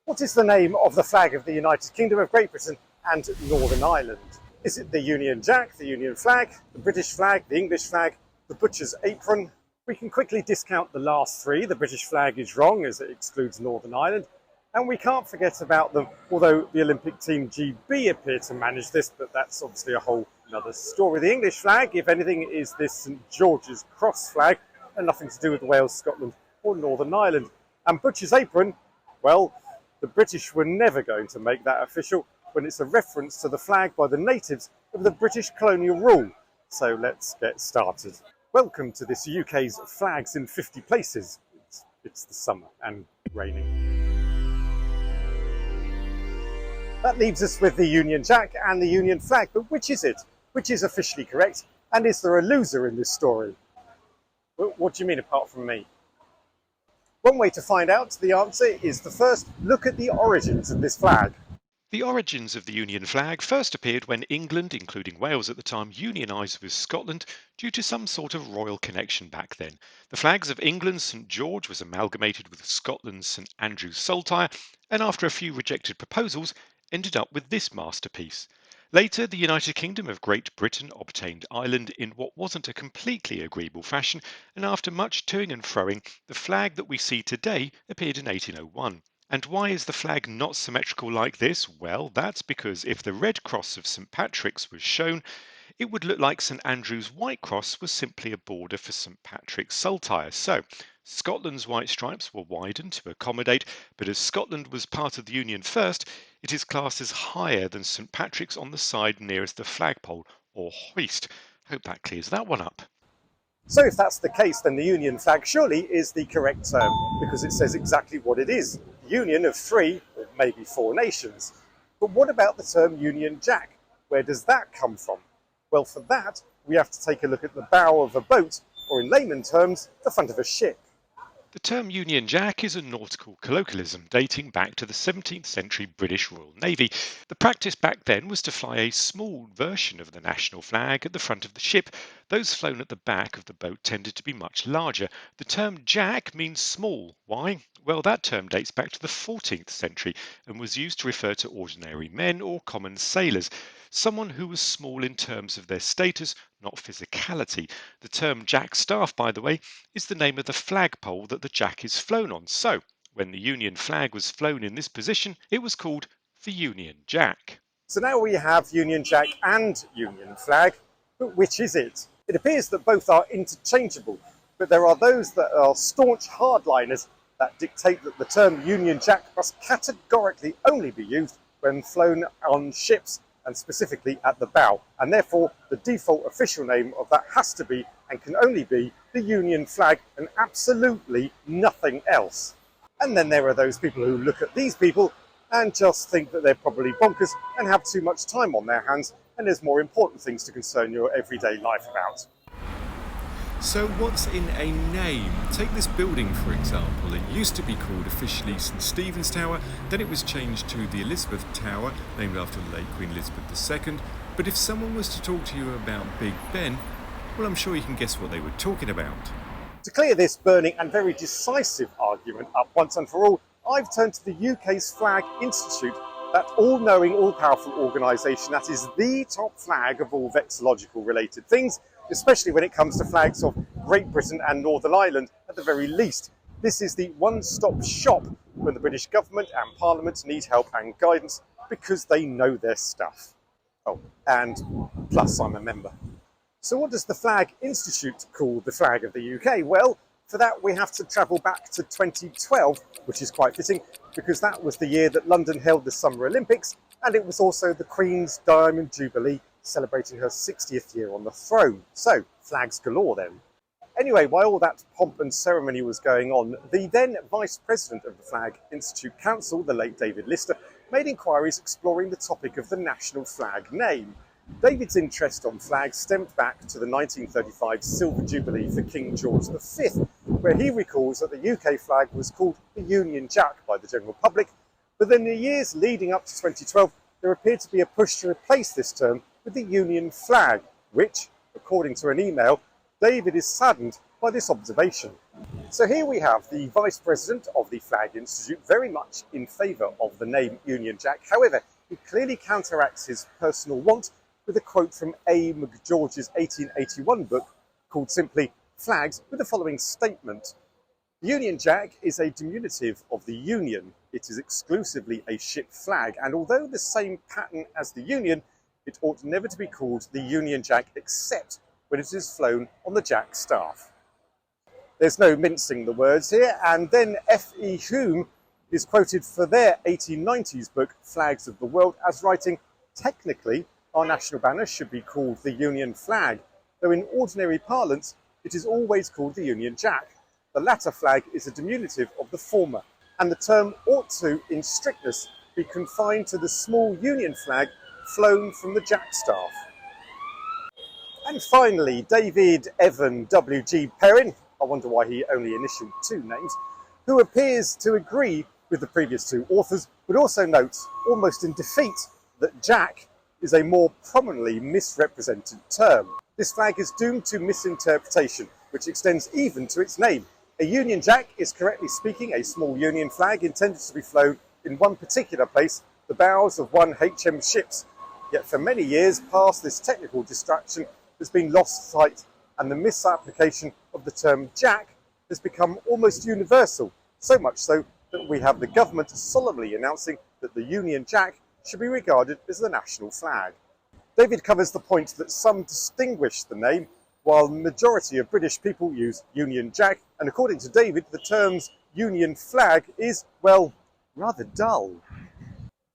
What is the name of the flag of the United Kingdom of Great Britain and Northern Ireland? Is it the Union Jack, the Union flag, the British flag, the English flag, the butcher's apron? We can quickly discount the last three. The British flag is wrong as it excludes Northern Ireland. And we can't forget about them, although the Olympic Team GB appear to manage this, but that's obviously a whole another story. The English flag, if anything, is this St George's Cross flag, and nothing to do with Wales, Scotland or Northern Ireland. And butcher's apron, well, the British were never going to make that official when it's a reference to the flag by the natives of the British colonial rule. So let's get started. Welcome to this UK's Flags in 50 Places. It's the summer and raining. That leaves us with the Union Jack and the Union flag, but which is it? Which is officially correct? And is there a loser in this story? What do you mean apart from me? One way to find out the answer is to first look at the origins of this flag. The origins of the Union flag first appeared when England, including Wales at the time, unionised with Scotland due to some sort of royal connection back then. The flags of England's St George was amalgamated with Scotland's St Andrew's saltire, and after a few rejected proposals, ended up with this masterpiece. Later, the United Kingdom of Great Britain obtained Ireland in what wasn't a completely agreeable fashion, and after much toing and froing, the flag that we see today appeared in 1801. And why is the flag not symmetrical like this? Well, that's because if the red cross of St Patrick's was shown, it would look like St Andrew's white cross was simply a border for St Patrick's saltire. So, Scotland's white stripes were widened to accommodate, but as Scotland was part of the Union first, it is classed as higher than St Patrick's on the side nearest the flagpole, or hoist. Hope that clears that one up. So if that's the case, then the Union flag surely is the correct term, because it says exactly what it is. The union of three, or maybe four nations. But what about the term Union Jack? Where does that come from? Well, for that, we have to take a look at the bow of a boat, or in layman terms, the front of a ship. The term Union Jack is a nautical colloquialism dating back to the 17th century British Royal Navy. The practice back then was to fly a small version of the national flag at the front of the ship. Those flown at the back of the boat tended to be much larger. The term Jack means small. Why? Well, that term dates back to the 14th century and was used to refer to ordinary men or common sailors. Someone who was small in terms of their status, not physicality. The term Jack Staff, by the way, is the name of the flagpole that the Jack is flown on. So, when the Union flag was flown in this position, it was called the Union Jack. So now we have Union Jack and Union flag, but which is it? It appears that both are interchangeable, but there are those that are staunch hardliners that dictate that the term Union Jack must categorically only be used when flown on ships and specifically at the bow, and therefore the default official name of that has to be and can only be the Union flag and absolutely nothing else. And then there are those people who look at these people and just think that they're probably bonkers and have too much time on their hands, and there's more important things to concern your everyday life about. So what's in a name? Take this building for example. It used to be called officially St Stephen's Tower, then it was changed to the Elizabeth Tower, named after the late Queen Elizabeth II. But if someone was to talk to you about Big Ben, well, I'm sure you can guess what they were talking about. To clear this burning and very decisive argument up once and for all, I've turned to the UK's Flag Institute, that all-knowing, all-powerful organisation that is the top flag of all vexillological related things, especially when it comes to flags of Great Britain and Northern Ireland at the very least. This is the one-stop shop when the British government and Parliament need help and guidance because they know their stuff. Oh, and plus I'm a member. So what does the Flag Institute call the flag of the UK? Well, for that we have to travel back to 2012, which is quite fitting because that was the year that London held the Summer Olympics, and it was also the Queen's Diamond Jubilee, celebrating her 60th year on the throne. So, flags galore then. Anyway, while all that pomp and ceremony was going on, the then Vice President of the Flag Institute Council, the late David Lister, made inquiries exploring the topic of the national flag name. David's interest on flags stemmed back to the 1935 Silver Jubilee for King George V, where he recalls that the UK flag was called the Union Jack by the general public, but in the years leading up to 2012, there appeared to be a push to replace this term with the Union flag, which, according to an email, David is saddened by this observation. So here we have the Vice President of the Flag Institute very much in favour of the name Union Jack. However, he clearly counteracts his personal want with a quote from A. McGeorge's 1881 book called simply Flags, with the following statement. The Union Jack is a diminutive of the Union. It is exclusively a ship flag, and although the same pattern as the Union, it ought never to be called the Union Jack except when it is flown on the Jack staff. There's no mincing the words here, and then F.E. Hume is quoted for their 1890s book Flags of the World as writing, technically, our national banner should be called the Union flag, though in ordinary parlance it is always called the Union Jack. The latter flag is a diminutive of the former, and the term ought to, in strictness, be confined to the small Union flag flown from the Jack staff. And finally, David Evan W.G. Perrin, I wonder why he only initialed two names, who appears to agree with the previous two authors, but also notes, almost in defeat, that Jack is a more prominently misrepresented term. This flag is doomed to misinterpretation, which extends even to its name. A Union Jack is, correctly speaking, a small Union flag intended to be flown in one particular place, the bows of one HM ships. Yet for many years past, this technical distraction has been lost sight, and the misapplication of the term Jack has become almost universal, so much so that we have the government solemnly announcing that the Union Jack should be regarded as the national flag. David covers the point that some distinguish the name, while the majority of British people use Union Jack, and according to David, the term's Union flag is, well, rather dull.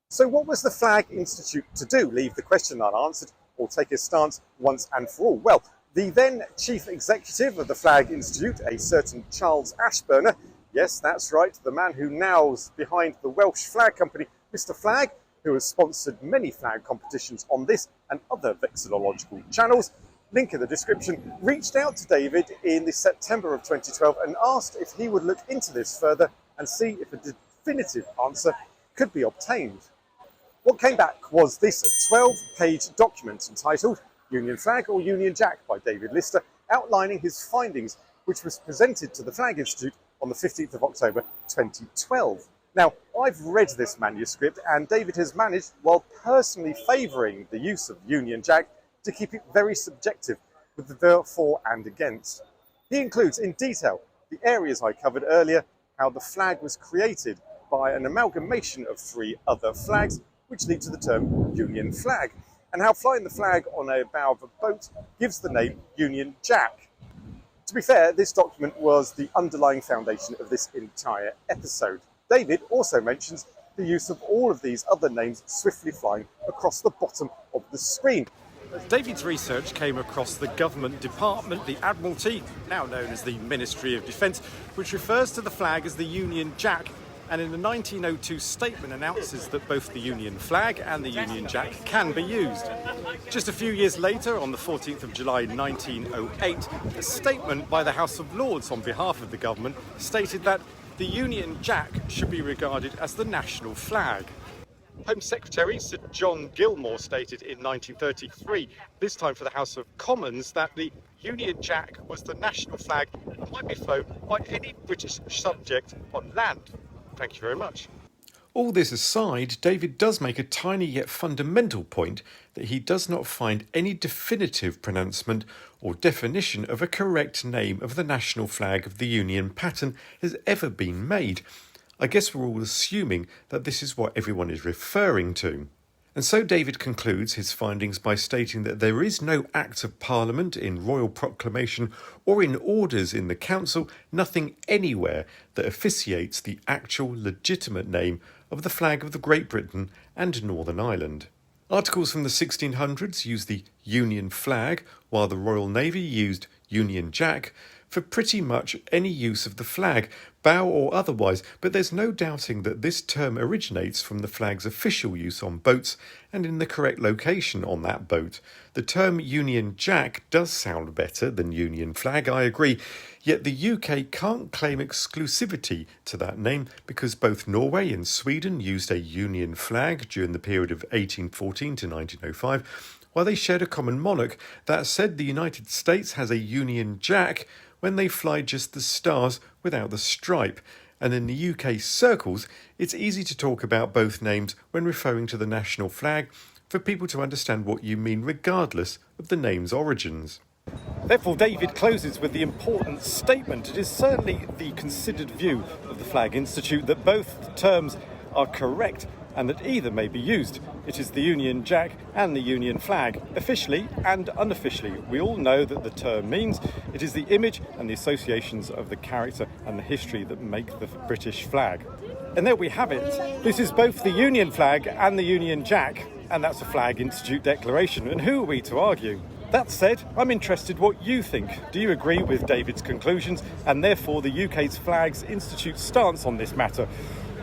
So what was the Flag Institute to do? Leave the question unanswered or take a stance once and for all? Well, the then chief executive of the Flag Institute, a certain Charles Ashburner, yes, that's right, the man who now's behind the Welsh flag company, Mr. Flag, who has sponsored many flag competitions on this and other vexillological channels, link in the description, reached out to David in the September of 2012 and asked if he would look into this further and see if a definitive answer could be obtained. What came back was this 12-page document entitled Union Flag or Union Jack by David Lister, outlining his findings, which was presented to the Flag Institute on the 15th of October 2012. Now, I've read this manuscript, and David has managed, while personally favouring the use of Union Jack, to keep it very subjective with the for and against. He includes in detail the areas I covered earlier, how the flag was created by an amalgamation of three other flags, which lead to the term Union Flag, and how flying the flag on a bow of a boat gives the name Union Jack. To be fair, this document was the underlying foundation of this entire episode. David also mentions the use of all of these other names swiftly flying across the bottom of the screen. David's research came across the government department, the Admiralty, now known as the Ministry of Defence, which refers to the flag as the Union Jack, and in the 1902 statement announces that both the Union flag and the Union Jack can be used. Just a few years later, on the 14th of July 1908, a statement by the House of Lords on behalf of the government stated that the Union Jack should be regarded as the national flag. Home Secretary Sir John Gilmore stated in 1933, this time for the House of Commons, that the Union Jack was the national flag and might be flown by any British subject on land. Thank you very much. All this aside, David does make a tiny yet fundamental point that he does not find any definitive pronouncement or definition of a correct name of the national flag of the Union pattern has ever been made. I guess we're all assuming that this is what everyone is referring to. And so David concludes his findings by stating that there is no Act of Parliament in Royal Proclamation or in orders in the Council, nothing anywhere that officiates the actual legitimate name of the flag of the Great Britain and Northern Ireland. Articles from the 1600s used the Union flag, while the Royal Navy used Union Jack for pretty much any use of the flag, bow or otherwise, but there's no doubting that this term originates from the flag's official use on boats and in the correct location on that boat. The term Union Jack does sound better than Union Flag, I agree, yet the UK can't claim exclusivity to that name because both Norway and Sweden used a Union flag during the period of 1814 to 1905, while they shared a common monarch. That said, the United States has a Union Jack, when they fly just the stars without the stripe. And in the UK circles, it's easy to talk about both names when referring to the national flag for people to understand what you mean regardless of the name's origins. Therefore, David closes with the important statement. It is certainly the considered view of the Flag Institute that both terms are correct and that either may be used. It is the Union Jack and the Union flag, officially and unofficially. We all know that the term means it is the image and the associations of the character and the history that make the British flag. And there we have it. This is both the Union flag and the Union Jack, and that's a Flag Institute declaration. And who are we to argue? That said, I'm interested what you think. Do you agree with David's conclusions and therefore the UK's Flags Institute's stance on this matter?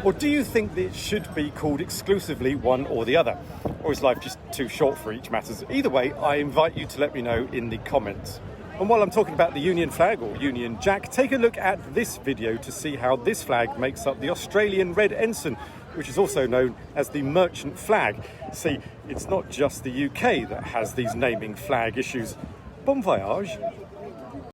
Or do you think that it should be called exclusively one or the other? Or is life just too short for each matter? Either way, I invite you to let me know in the comments. And while I'm talking about the Union flag or Union Jack, take a look at this video to see how this flag makes up the Australian Red Ensign, which is also known as the merchant flag. See, it's not just the UK that has these naming flag issues. Bon voyage.